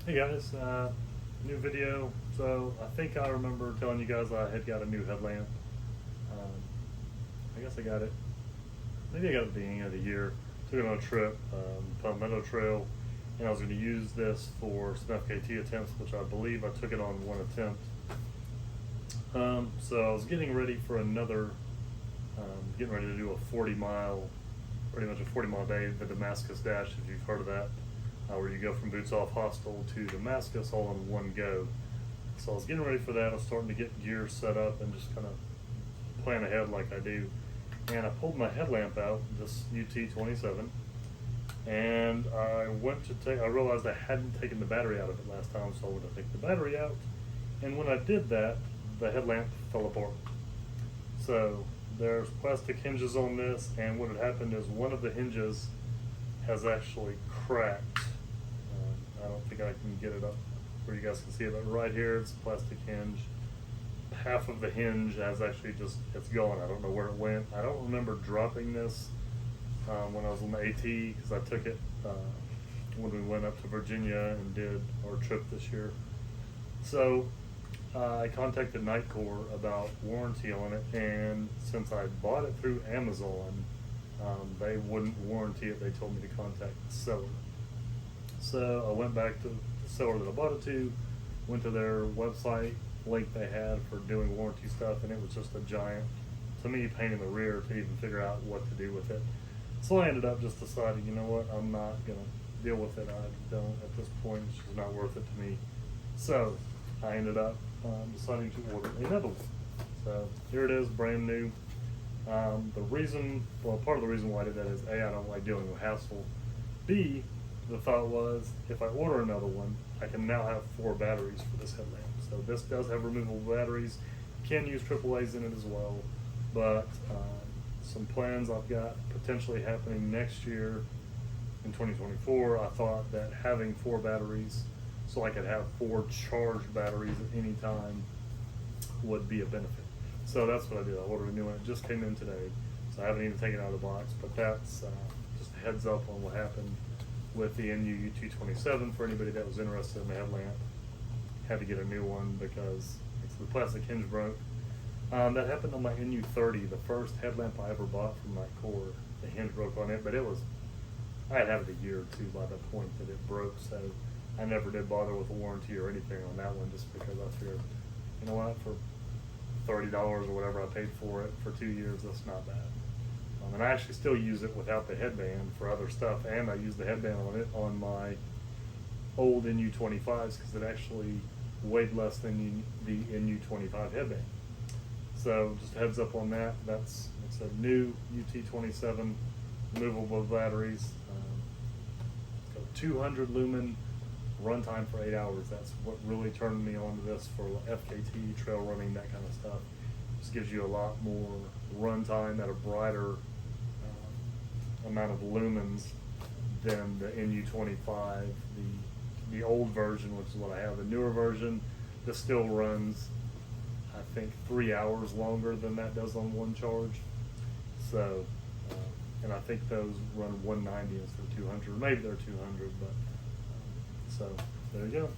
Hey guys, new video. So I think I remember telling you guys I had got a new headlamp. I guess I got it, maybe I got it at the beginning of the year. Took it on a trip, Palmetto Trail, and I was going to use this for some FKT attempts, which I believe I took it on one attempt. So I was getting ready for another, getting ready to do a 40-mile, pretty much a 40-mile day, the Damascus Dash, if you've heard of that. Where you go from Boots Off Hostel to Damascus all in one go. So I was getting ready for that. I was starting to get gear set up and just kind of plan ahead like I do. And I pulled my headlamp out, this UT27, and I went to take, I realized I hadn't taken the battery out of it last time, so I went to take the battery out. And when I did that, the headlamp fell apart. So there's plastic hinges on this, and what had happened is one of the hinges has actually cracked. I don't think I can get it up where you guys can see it, but right here it's a plastic hinge. Half of the hinge has actually just, it's gone. I don't know where it went. I don't remember dropping this when I was on the AT, because I took it when we went up to Virginia and did our trip this year. So I contacted Nitecore about warranty on it, and since I bought it through Amazon, they wouldn't warranty it. They told me to contact the seller. So I went back to the seller that I bought it to, went to their website link they had for doing warranty stuff, and it was just a giant, to me, pain in the rear to even figure out what to do with it. So I ended up just deciding, you know what, I'm not going to deal with it. I don't, at this point, it's just not worth it to me. So I ended up deciding to order another one. So here it is, brand new. The reason, well, part of the reason why I did that is A, I don't like dealing with hassle. B, the thought was, if I order another one, I can now have 4 batteries for this headlamp. So this does have removable batteries. You can use AAA's in it as well, but some plans I've got potentially happening next year in 2024. I thought that having 4 batteries, so I could have 4 charged batteries at any time, would be a benefit. So that's what I did. I ordered a new one. It just came in today, so I haven't even taken it out of the box, but that's just a heads up on what happened with the NU UT27 for anybody that was interested in the headlamp. Had to get a new one because the plastic hinge broke. That happened on my NU30, the first headlamp I ever bought from Nitecore. The hinge broke on it, but I had it a year or 2 by the point that it broke, so I never did bother with a warranty or anything on that one, just because I figured, you know what, for $30 or whatever I paid for it for 2 years, that's not bad. And I actually still use it without the headband for other stuff, and I use the headband on it on my old NU25s because it actually weighed less than the NU25 headband. So just a heads up on that. It's a new UT27 removable batteries. Got 200 lumen runtime for 8 hours. That's what really turned me on to this for FKT, trail running, that kind of stuff. Just gives you a lot more runtime at a brighter amount of lumens than the NU25, the old version, which is what I have. The newer version, this still runs, I think, 3 hours longer than that does on one charge. So, and I think those run 190 instead of 200. Maybe they're 200, but so there you go.